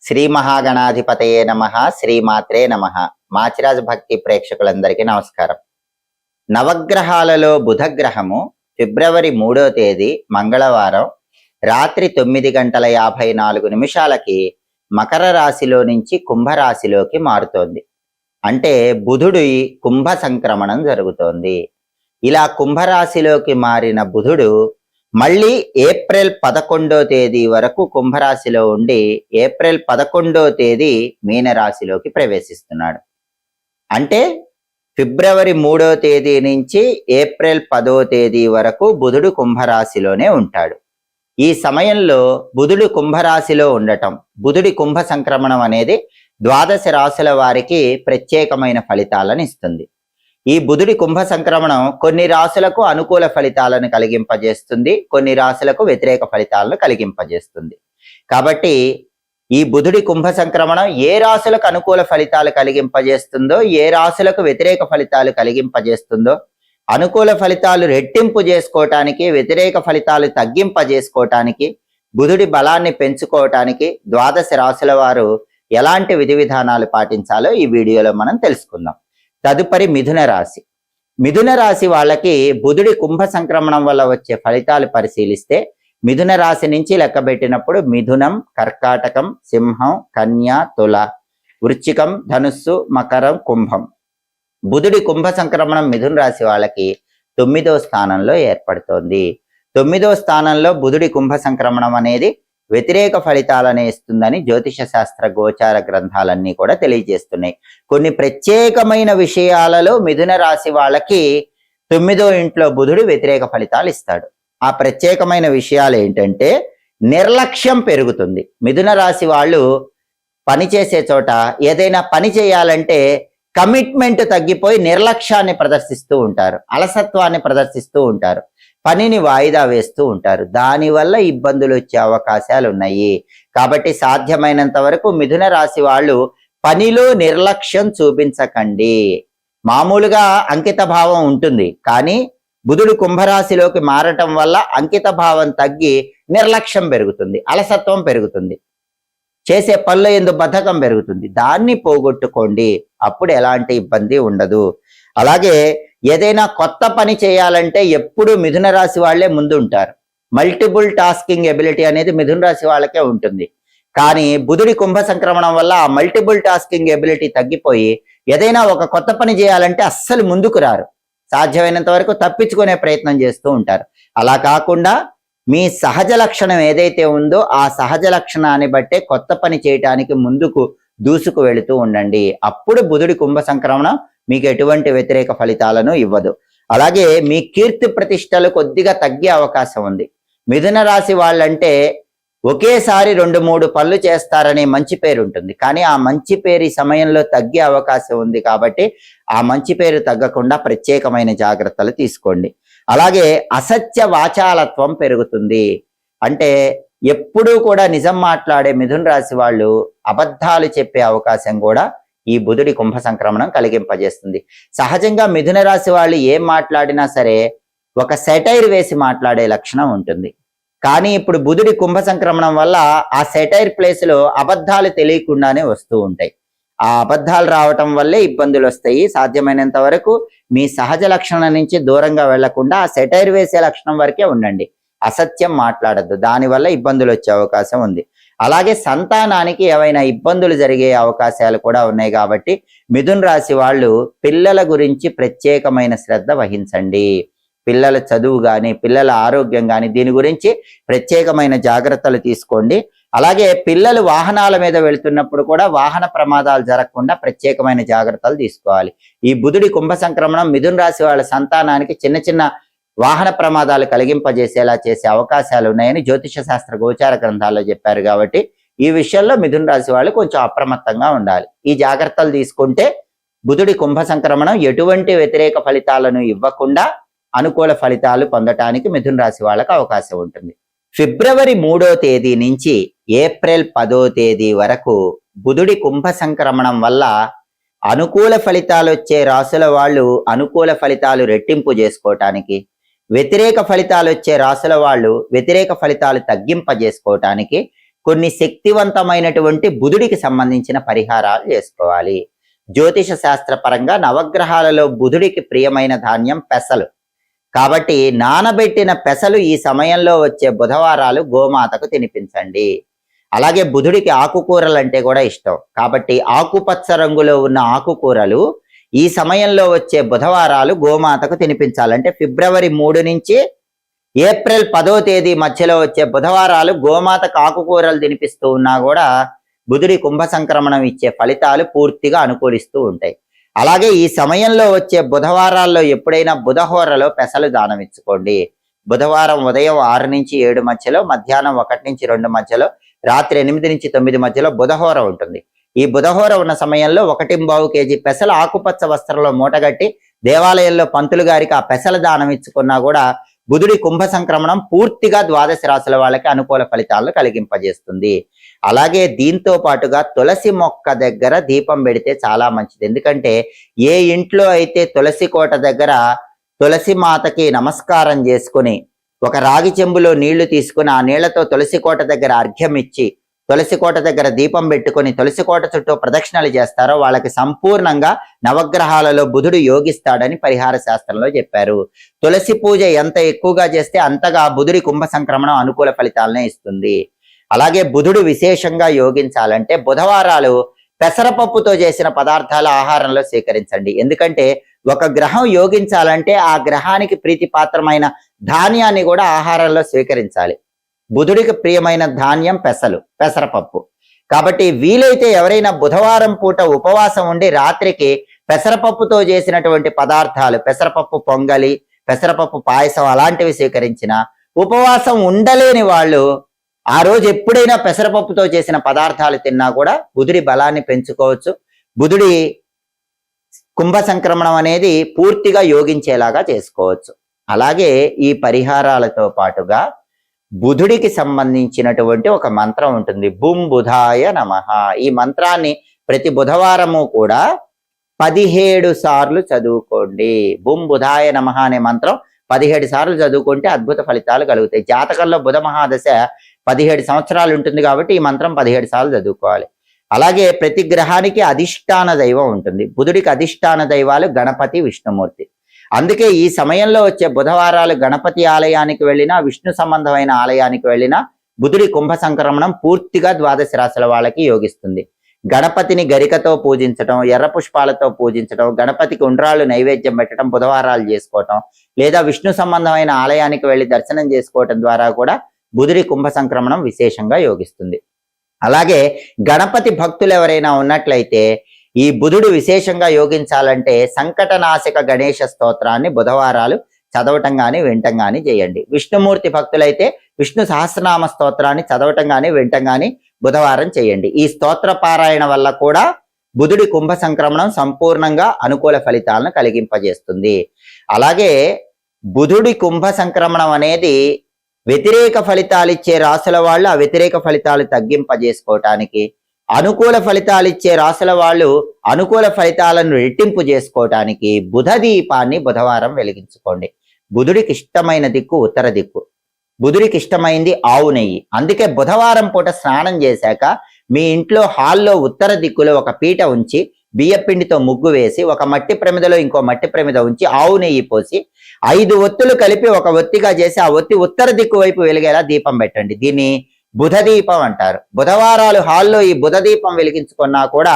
శ్రీ మహాగణాధిపతయే నమః, శ్రీమాత్రే నమః. మాచిరాజు భక్తి ప్రేక్షకులందరికీ నమస్కారం. నవగ్రహాలలో బుధగ్రహము ఫిబ్రవరి 3వ తేదీ మంగళవారం రాత్రి 9:54 మకర రాశిలో నుంచి కుంభరాశిలోకి మారుతోంది. అంటే బుధుడు కుంభ సంక్రమణం జరుగుతోంది. ఇలా కుంభరాశిలోకి మారిన బుధుడు మళ్ళీ ఏప్రిల్ 11వ తేదీ వరకు కుంభరాశిలో ఉండి ఏప్రిల్ 11వ తేదీ మీనరాశిలోకి ప్రవేశిస్తున్నాడు. అంటే ఫిబ్రవరి 3వ తేదీ నుంచి ఏప్రిల్ 10వ తేదీ వరకు బుధుడు కుంభరాశిలోనే ఉంటాడు. ఈ సమయంలో బుధుడు కుంభరాశిలో ఉండటం, బుధుడి కుంభ సంక్రమణం అనేది 12 రాశుల వారికి ప్రత్యేకమైన ఫలితాలను ఇస్తుంది. ఈ బుధుడి కుంభ సంక్రమణం కొన్ని రాశులకు అనుకూల ఫలితాలను కలిగింపజేస్తుంది, కొన్ని రాశులకు వ్యతిరేక ఫలితాలను కలిగింపజేస్తుంది. కాబట్టి ఈ బుధుడి కుంభ సంక్రమణం ఏ రాశులకు అనుకూల ఫలితాలు కలిగింపజేస్తుందో, ఏ రాశులకు వ్యతిరేక ఫలితాలు కలిగింపజేస్తుందో, అనుకూల ఫలితాలు రెట్టింపు చేసుకోవటానికి, వ్యతిరేక ఫలితాలు తగ్గింపజేసుకోవటానికి, బుధుడి బలాన్ని పెంచుకోవటానికి 12 రాశుల వారు ఎలాంటి విధి విధానాలు పాటించాలో ఈ వీడియోలో మనం తెలుసుకుందాం. తదుపరి మిథున రాశి. మిథున రాశి వాళ్ళకి బుధుడి కుంభ సంక్రమణం వల్ల వచ్చే ఫలితాలు పరిశీలిస్తే మిథున రాశి నుంచి లెక్కబెట్టినప్పుడు మిథునం, కర్కాటకం, సింహం, కన్య, తుల, వృశ్చికం, ధనుస్సు, మకరం, కుంభం. బుధుడి కుంభ సంక్రమణం మిథున రాశి వాళ్ళకి 9వ స్థానంలో ఏర్పడుతోంది. 9వ స్థానంలో బుధుడి కుంభ సంక్రమణం అనేది వ్యతిరేక ఫలితాలను ఇస్తుందని జ్యోతిష శాస్త్ర గోచార గ్రంథాలన్నీ కూడా తెలియజేస్తున్నాయి. కొన్ని ప్రత్యేకమైన విషయాలలో మిథున రాశి వాళ్ళకి 9వ ఇంట్లో బుధుడు వ్యతిరేక ఫలితాలు ఇస్తాడు. ఆ ప్రత్యేకమైన విషయాలు ఏంటంటే నిర్లక్ష్యం పెరుగుతుంది. మిథున రాశి వాళ్ళు పనిచేసే చోట ఏదైనా పని చేయాలంటే కమిట్మెంట్ తగ్గిపోయి నిర్లక్ష్యాన్ని ప్రదర్శిస్తూ ఉంటారు, అలసత్వాన్ని ప్రదర్శిస్తూ ఉంటారు, పనిని వాయిదా వేస్తూ ఉంటారు. దానివల్ల ఇబ్బందులు వచ్చే అవకాశాలు ఉన్నాయి. కాబట్టి సాధ్యమైనంత వరకు మిథున రాశి వాళ్ళు పనిలో నిర్లక్ష్యం చూపించకండి. మామూలుగా అంకిత భావం ఉంటుంది, కానీ బుధుడు కుంభరాశిలోకి మారటం వల్ల అంకిత భావం తగ్గి నిర్లక్ష్యం పెరుగుతుంది, అలసత్వం పెరుగుతుంది, చేసే పనుల యందు బద్ధకం పెరుగుతుంది. దాన్ని పోగొట్టుకోండి, అప్పుడు ఎలాంటి ఇబ్బంది ఉండదు. అలాగే ఏదైనా కొత్త పని చేయాలంటే ఎప్పుడు మిథున రాశి వాళ్ళే ముందు ఉంటారు. మల్టిపుల్ టాస్కింగ్ ఎబిలిటీ అనేది మిథున రాశి వాళ్ళకే ఉంటుంది. కానీ బుధుడి కుంభ సంక్రమణం వల్ల ఆ మల్టిపుల్ టాస్కింగ్ ఎబిలిటీ తగ్గిపోయి ఏదైనా ఒక కొత్త పని చేయాలంటే అస్సలు ముందుకు రారు, సాధ్యమైనంత వరకు తప్పించుకునే ప్రయత్నం చేస్తూ ఉంటారు. అలా కాకుండా మీ సహజ లక్షణం ఏదైతే ఉందో ఆ సహజ లక్షణాన్ని బట్టే కొత్త పని చేయటానికి ముందుకు దూసుకు వెళుతూ ఉండండి. అప్పుడు బుధుడి కుంభ సంక్రమణం మీకు ఎటువంటి వ్యతిరేక ఫలితాలను ఇవ్వదు. అలాగే మీ కీర్తి ప్రతిష్టలు కొద్దిగా తగ్గే అవకాశం ఉంది. మిథున రాశి వాళ్ళంటే ఒకేసారి 2-3 పనులు చేస్తారనే మంచి పేరు ఉంటుంది, కానీ ఆ మంచి పేరు ఈ సమయంలో తగ్గే అవకాశం ఉంది. కాబట్టి ఆ మంచి పేరు తగ్గకుండా ప్రత్యేకమైన జాగ్రత్తలు తీసుకోండి. అలాగే అసత్య వాచాలత్వం పెరుగుతుంది. అంటే ఎప్పుడూ కూడా నిజం మాట్లాడే మిథున రాశి వాళ్ళు అబద్ధాలు చెప్పే అవకాశం కూడా ఈ బుధుడి కుంభ సంక్రమణం కలిగింపజేస్తుంది. సహజంగా మిథున రాశి వాళ్ళు ఏం మాట్లాడినా సరే ఒక సెటైర్ వేసి మాట్లాడే లక్షణం ఉంటుంది. కానీ ఇప్పుడు బుధుడి కుంభ సంక్రమణం వల్ల ఆ సెటైర్ ప్లేస్ లో అబద్ధాలు తెలియకుండానే వస్తూ ఉంటాయి. ఆ అబద్ధాలు రావటం వల్లే ఇబ్బందులు వస్తాయి. సాధ్యమైనంత వరకు మీ సహజ లక్షణం నుంచి దూరంగా వెళ్లకుండా ఆ సెటైర్ వేసే లక్షణం వరకే ఉండండి, అసత్యం మాట్లాడద్దు, దానివల్ల ఇబ్బందులు వచ్చే అవకాశం ఉంది. అలాగే సంతానానికి ఏవైనా ఇబ్బందులు జరిగే అవకాశాలు కూడా ఉన్నాయి. కాబట్టి మిథున రాశి వాళ్ళు పిల్లల గురించి ప్రత్యేకమైన శ్రద్ధ వహించండి. పిల్లల చదువు కానీ పిల్లల ఆరోగ్యం కానీ దీని గురించి ప్రత్యేకమైన జాగ్రత్తలు తీసుకోండి. అలాగే పిల్లలు వాహనాల మీద వెళుతున్నప్పుడు కూడా వాహన ప్రమాదాలు జరగకుండా ప్రత్యేకమైన జాగ్రత్తలు తీసుకోవాలి. ఈ బుధుడి కుంభ సంక్రమణం మిథున రాశి వాళ్ళ సంతానానికి చిన్న చిన్న వాహన ప్రమాదాలు కలిగింపజేసేలా చేసే అవకాశాలు ఉన్నాయని జ్యోతిష శాస్త్ర గోచార గ్రంథాల్లో చెప్పారు. కాబట్టి ఈ విషయంలో మిథున రాశి వాళ్ళు కొంచెం అప్రమత్తంగా ఉండాలి. ఈ జాగ్రత్తలు తీసుకుంటే బుధుడి కుంభ సంక్రమణం ఎటువంటి వ్యతిరేక ఫలితాలను ఇవ్వకుండా అనుకూల ఫలితాలు పొందటానికి మిథున రాశి వాళ్ళకు అవకాశం ఉంటుంది. ఫిబ్రవరి 3వ తేదీ నుంచి ఏప్రిల్ 10వ తేదీ వరకు బుధుడి కుంభ సంక్రమణం వల్ల అనుకూల ఫలితాలు వచ్చే రాశుల వాళ్ళు అనుకూల ఫలితాలు రెట్టింపు చేసుకోవటానికి, వ్యతిరేక ఫలితాలు వచ్చే రాశుల వాళ్ళు వ్యతిరేక ఫలితాలు తగ్గింపజేసుకోవటానికి కొన్ని శక్తివంతమైనటువంటి బుధుడికి సంబంధించిన పరిహారాలు చేసుకోవాలి. జ్యోతిష శాస్త్ర పరంగా నవగ్రహాలలో బుధుడికి ప్రియమైన ధాన్యం పెసలు. కాబట్టి నానబెట్టిన పెసలు ఈ సమయంలో వచ్చే బుధవారాలు గోమాతకు తినిపించండి. అలాగే బుధుడికి ఆకుకూరలు అంటే కూడా ఇష్టం. కాబట్టి ఆకుపచ్చ రంగులో ఉన్న ఆకుకూరలు ఈ సమయంలో వచ్చే బుధవారాలు గోమాతకు తినిపించాలంటే ఫిబ్రవరి 3 నుంచి ఏప్రిల్ 10వ తేదీ మధ్యలో వచ్చే బుధవారాలు గోమాతకు ఆకుకూరలు తినిపిస్తూ ఉన్నా కూడా బుధుడి కుంభ సంక్రమణం ఇచ్చే ఫలితాలు పూర్తిగా అనుకూలిస్తూ ఉంటాయి. అలాగే ఈ సమయంలో వచ్చే బుధవారాల్లో ఎప్పుడైనా బుధహోరలో పెసలు దానం ఇచ్చుకోండి. బుధవారం ఉదయం 6 నుంచి 7 మధ్యలో, మధ్యాహ్నం 1 నుంచి 2 మధ్యలో, రాత్రి 8 నుంచి 9 మధ్యలో బుధహోర ఉంటుంది. ఈ బుధహోర ఉన్న సమయంలో 1.25 కేజీ పెసలు ఆకుపచ్చ వస్త్రంలో మూటగట్టి దేవాలయంలో పంతులు గారికి ఆ పెసల దానం ఇచ్చుకున్నా కూడా బుధుడి కుంభ సంక్రమణం పూర్తిగా ద్వాదశ రాశుల వాళ్ళకి అనుకూల ఫలితాలను కలిగింపజేస్తుంది. అలాగే దీంతో పాటుగా తులసి మొక్క దగ్గర దీపం పెడితే చాలా మంచిది. ఎందుకంటే ఏ ఇంట్లో అయితే తులసి కోట దగ్గర తులసి మాతకి నమస్కారం చేసుకుని ఒక రాగి చెంబులో నీళ్లు తీసుకుని ఆ నీళ్లతో తులసి కోట దగ్గర అర్ఘ్యం ఇచ్చి తులసి కోట దగ్గర దీపం పెట్టుకుని తులసి కోట చుట్టూ ప్రదక్షిణలు చేస్తారో వాళ్ళకి సంపూర్ణంగా నవగ్రహాలలో బుధుడు యోగిస్తాడని పరిహార శాస్త్రంలో చెప్పారు. తులసి పూజ ఎంత ఎక్కువగా చేస్తే అంతగా బుధుడి కుంభ సంక్రమణం అనుకూల ఫలితాలనే ఇస్తుంది. అలాగే బుధుడు విశేషంగా యోగించాలంటే బుధవారాలు పెసరపప్పుతో చేసిన పదార్థాలు ఆహారంలో స్వీకరించండి. ఎందుకంటే ఒక గ్రహం యోగించాలంటే ఆ గ్రహానికి ప్రీతిపాత్రమైన ధాన్యాన్ని కూడా ఆహారంలో స్వీకరించాలి. బుధుడికి ప్రియమైన ధాన్యం పెసరపప్పు. కాబట్టి వీలైతే ఎవరైనా బుధవారం పూట ఉపవాసం ఉండి రాత్రికి పెసరపప్పుతో చేసినటువంటి పదార్థాలు, పెసరపప్పు పొంగలి, పెసరపప్పు పాయసం అలాంటివి స్వీకరించిన, ఉపవాసం ఉండలేని వాళ్ళు ఆ రోజు ఎప్పుడైనా పెసరపప్పుతో చేసిన పదార్థాలు తిన్నా కూడా బుధుడి బలాన్ని పెంచుకోవచ్చు. బుధుడి కుంభ సంక్రమణం అనేది పూర్తిగా యోగించేలాగా చేసుకోవచ్చు. అలాగే ఈ పరిహారాలతో పాటుగా బుధుడికి సంబంధించినటువంటి ఒక మంత్రం ఉంటుంది, బుం బుధాయ నమః. ఈ మంత్రాన్ని ప్రతి బుధవారము కూడా 17 సార్లు చదువుకోండి. బుం బుధాయ నమః అనే మంత్రం 17 సార్లు చదువుకుంటే అద్భుత ఫలితాలు కలుగుతాయి. జాతకంలో బుధ మహాదశ 17 సంవత్సరాలు ఉంటుంది కాబట్టి ఈ మంత్రం 17 సార్లు చదువుకోవాలి. అలాగే ప్రతి గ్రహానికి అధిష్టాన దైవం ఉంటుంది. బుధుడికి అధిష్టాన దైవాలు గణపతి, విష్ణుమూర్తి. అందుకే ఈ సమయంలో వచ్చే బుధవారాలు గణపతి ఆలయానికి వెళ్ళినా, విష్ణు సంబంధమైన ఆలయానికి వెళ్ళినా బుధుడి కుంభ సంక్రమణం పూర్తిగా ద్వాదశ రాశుల వాళ్ళకి యోగిస్తుంది. గణపతిని గరికతో పూజించడం, ఎర్ర పుష్పాలతో పూజించడం, గణపతికి ఉండ్రాళ్ళు నైవేద్యం పెట్టడం, బుధవారాలు చేసుకోవటం, లేదా విష్ణు సంబంధమైన ఆలయానికి వెళ్ళి దర్శనం చేసుకోవటం ద్వారా కూడా బుధుడి కుంభ సంక్రమణం విశేషంగా యోగిస్తుంది. అలాగే గణపతి భక్తులు ఎవరైనా ఉన్నట్లయితే ఈ బుధుడు విశేషంగా యోగించాలంటే సంకటనాశక గణేష స్తోత్రాన్ని బుధవారాలు చదవటం కానీ వినటం కానీ చేయండి. విష్ణుమూర్తి భక్తులైతే విష్ణు సహస్రనామ స్తోత్రాన్ని చదవటం కానీ వినటం కానీ బుధవారం చేయండి. ఈ స్తోత్ర పారాయణ వల్ల కూడా బుధుడి కుంభ సంక్రమణం సంపూర్ణంగా అనుకూల ఫలితాలను కలిగింపజేస్తుంది. అలాగే బుధుడి కుంభ సంక్రమణం అనేది వ్యతిరేక ఫలితాలు ఇచ్చే రాశుల వాళ్ళు ఆ వ్యతిరేక ఫలితాలు తగ్గింపజేసుకోవటానికి, అనుకూల ఫలితాలు ఇచ్చే రాశుల వాళ్ళు అనుకూల ఫలితాలను రెట్టింపు చేసుకోవటానికి బుధ దీపాన్ని బుధవారం వెలిగించుకోండి. బుధుడికి ఇష్టమైన దిక్కు ఉత్తర దిక్కు. బుధుడికి ఇష్టమైంది ఆవు నెయ్యి. అందుకే బుధవారం పూట స్నానం చేశాక మీ ఇంట్లో హాల్లో ఉత్తర దిక్కులో ఒక పీట ఉంచి బియ్యపిండితో ముగ్గు వేసి ఒక మట్టి ప్రమిదలో ఇంకో మట్టి ప్రమిద ఉంచి ఆవు నెయ్యి పోసి 5 ఒత్తులు కలిపి ఒక ఒత్తిగా చేసి ఆ ఒత్తి ఉత్తర దిక్కు వైపు వెలిగేలా దీపం పెట్టండి. దీన్ని బుధ దీపం అంటారు. బుధవారాలు హాల్లో ఈ బుధ దీపం వెలిగించుకున్నా కూడా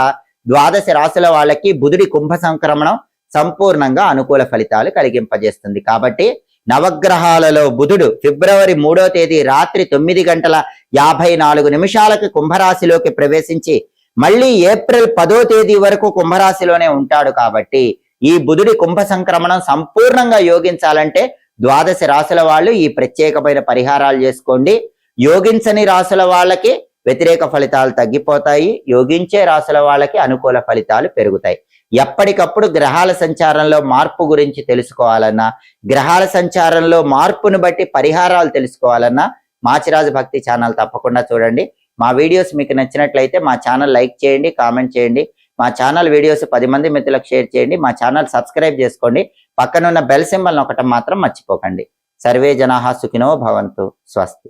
ద్వాదశ రాశుల వాళ్ళకి బుధుడి కుంభ సంక్రమణం సంపూర్ణంగా అనుకూల ఫలితాలు కలిగింపజేస్తుంది. కాబట్టి నవగ్రహాలలో బుధుడు ఫిబ్రవరి 3వ తేదీ రాత్రి 9:54 కుంభరాశిలోకి ప్రవేశించి మళ్ళీ ఏప్రిల్ 10వ తేదీ వరకు కుంభరాశిలోనే ఉంటాడు. కాబట్టి ఈ బుధుడి కుంభ సంక్రమణం సంపూర్ణంగా యోగించాలంటే ద్వాదశ రాశుల వాళ్ళు ఈ ప్రత్యేకమైన పరిహారాలు చేసుకోండి. యోగించని రాశుల వాళ్ళకి వ్యతిరేక ఫలితాలు తగ్గిపోతాయి, యోగించే రాశుల వాళ్ళకి అనుకూల ఫలితాలు పెరుగుతాయి. ఎప్పటికప్పుడు గ్రహాల సంచారంలో మార్పు గురించి తెలుసుకోవాలన్నా, గ్రహాల సంచారంలో మార్పును బట్టి పరిహారాలు తెలుసుకోవాలన్నా మాచిరాజు భక్తి ఛానల్ తప్పకుండా చూడండి. మా వీడియోస్ మీకు నచ్చినట్లయితే మా ఛానల్ లైక్ చేయండి, కామెంట్ చేయండి. మా ఛానల్ వీడియోస్ 10 మంది మిత్రులకు షేర్ చేయండి. మా ఛానల్ సబ్స్క్రైబ్ చేసుకోండి. పక్కనున్న బెల్ సింబల్ నొక్కటం మాత్రం మర్చిపోకండి. సర్వే జనాః సుఖినో భవంతు. స్వస్తి.